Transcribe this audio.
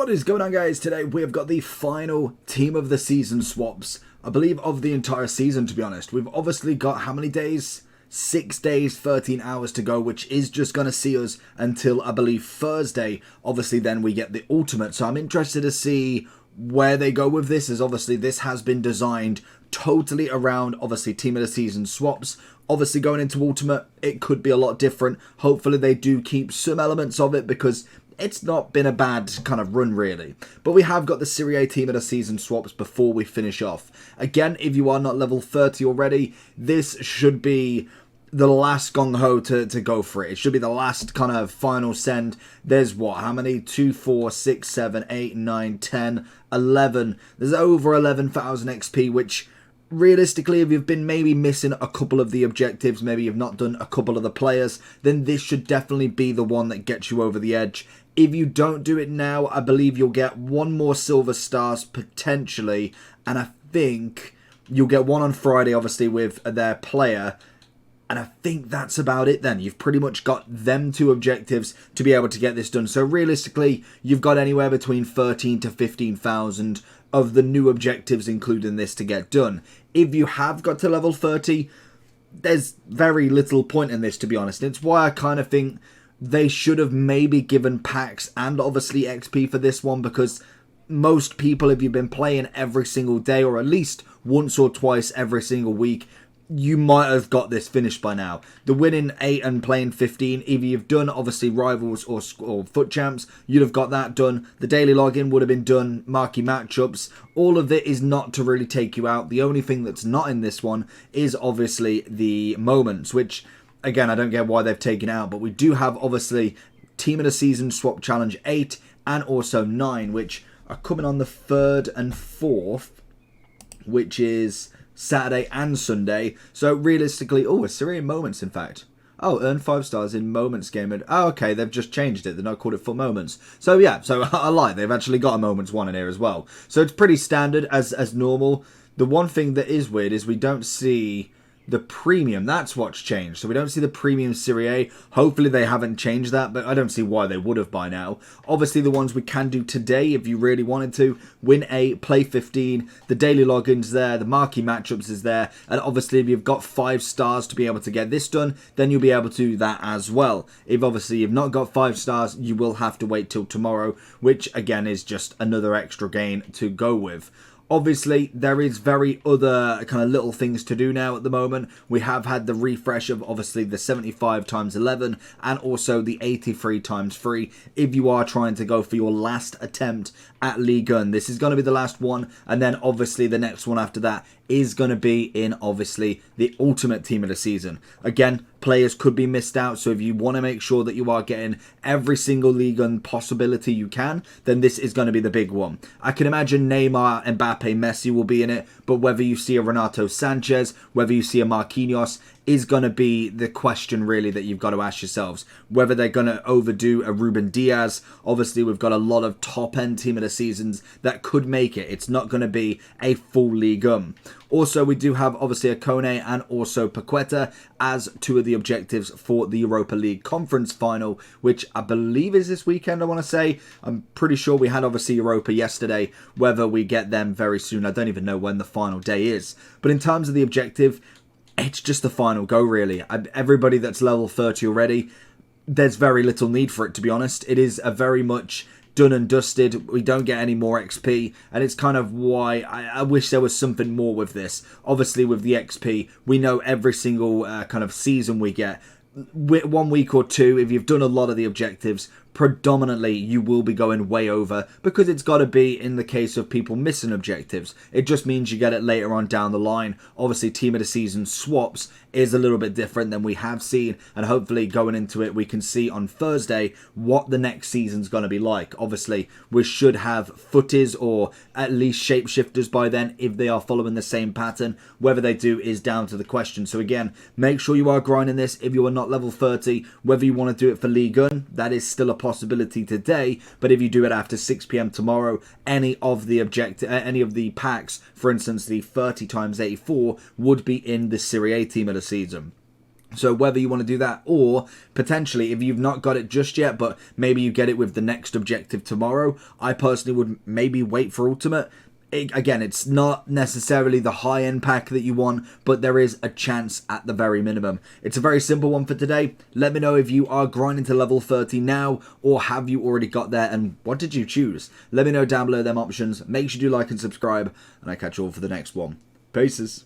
What is going on, guys? Today we have got the final team of the season swaps, I believe of the entire season, to be honest. We've obviously got how many days? 6 days, 13 hours to go, which is just going to see us until, I believe, Thursday. Obviously, then we get the ultimate. So I'm interested to see where they go with this, as obviously this has been designed totally around, obviously, team of the season swaps. Obviously, going into ultimate, it could be a lot different. Hopefully, they do keep some elements of it, because it's not been a bad kind of run, really. But we have got the Serie team of the season swaps before we finish off. Again, if you are not level 30 already, this should be the last gung-ho to go for it. It should be the last kind of final send. There's what? How many? 2, 4, 6, 7, 8, 9, 10, 11. There's over 11,000 XP, which realistically, if you've been maybe missing a couple of the objectives, maybe you've not done a couple of the players, then this should definitely be the one that gets you over the edge. If you don't do it now, I believe you'll get one more silver stars potentially, and I think you'll get one on Friday, obviously, with their player. And I think that's about it then. You've pretty much got them two objectives to be able to get this done. So realistically, you've got anywhere between 13 to 15,000 of the new objectives, including this, to get done. If you have got to level 30, there's very little point in this, to be honest. It's why I kind of think they should have maybe given packs and obviously XP for this one, because most people, if you've been playing every single day or at least once or twice every single week, you might have got this finished by now. The winning 8 and playing 15, either you've done obviously rivals or foot champs, you'd have got that done. The daily login would have been done, marquee matchups. All of it is not to really take you out. The only thing that's not in this one is obviously the moments, which again, I don't get why they've taken out, but we do have obviously team of the season swap challenge 8 and also 9, which are coming on the 3rd and 4th, which is Saturday and Sunday. So realistically, a Serie moments, in fact. Oh, earn 5 stars in moments game. Oh, okay, they've just changed it. They've not called it for moments. So yeah, so I lied. They've actually got a moments one in here as well. So it's pretty standard as normal. The one thing that is weird is we don't see the premium. That's what's changed. So we don't see the premium Serie. Hopefully they haven't changed that, but I don't see why they would have by now. Obviously the ones we can do today, if you really wanted to, win 8, play 15, the daily logins there, the marquee matchups is there, and obviously if you've got 5 stars to be able to get this done, then you'll be able to do that as well. If obviously you've not got 5 stars, you will have to wait till tomorrow, which again is just another extra gain to go with. Obviously, there is very other kind of little things to do now at the moment. We have had the refresh of obviously the 75 times 11 and also the 83 times 3. If you are trying to go for your last attempt at League One, this is going to be the last one. And then obviously the next one after that is going to be in obviously the ultimate team of the season. Again, players could be missed out, so if you want to make sure that you are getting every single League One possibility you can, then this is going to be the big one. I can imagine Neymar, Mbappe, Messi will be in it, but whether you see a Renato Sanchez, whether you see a Marquinhos, is going to be the question really that you've got to ask yourselves. Whether they're going to overdo a Ruben Diaz. Obviously, we've got a lot of top-end team of the seasons that could make it. It's not going to be a full League One. Also, we do have obviously a Kone and also Paqueta as 2 of the objectives for the Europa League Conference Final, which I believe is this weekend, I want to say. I'm pretty sure we had obviously Europa yesterday. Whether we get them very soon, I don't even know when the final day is. But in terms of the objective, it's just the final go, really. Everybody that's level 30 already, there's very little need for it, to be honest. It is a very much done and dusted. We don't get any more XP, and it's kind of why I wish there was something more with this. Obviously, with the XP, we know every single kind of season we get, 1 week or 2, if you've done a lot of the objectives, predominantly you will be going way over, because it's got to be in the case of people missing objectives. It just means you get it later on down the line. Obviously, team of the season swaps is a little bit different than we have seen, and hopefully going into it we can see on Thursday what the next season's going to be like. Obviously, we should have footies or at least shapeshifters by then if they are following the same pattern. Whether they do is down to the question. So again, make sure you are grinding this if you are not level 30. Whether you want to do it for League One, that is still a possibility today, but if you do it after 6 p.m. tomorrow, any of the packs, for instance the 30 times 84, would be in the Serie team of the season. So whether you want to do that, or potentially if you've not got it just yet, but maybe you get it with the next objective tomorrow, I personally would maybe wait for Ultimate. Again, it's not necessarily the high-end pack that you want, but there is a chance at the very minimum. It's a very simple one for today. Let me know if you are grinding to level 30 now, or have you already got there, and what did you choose? Let me know down below them options. Make sure you like and subscribe, and I catch you all for the next one. Peace.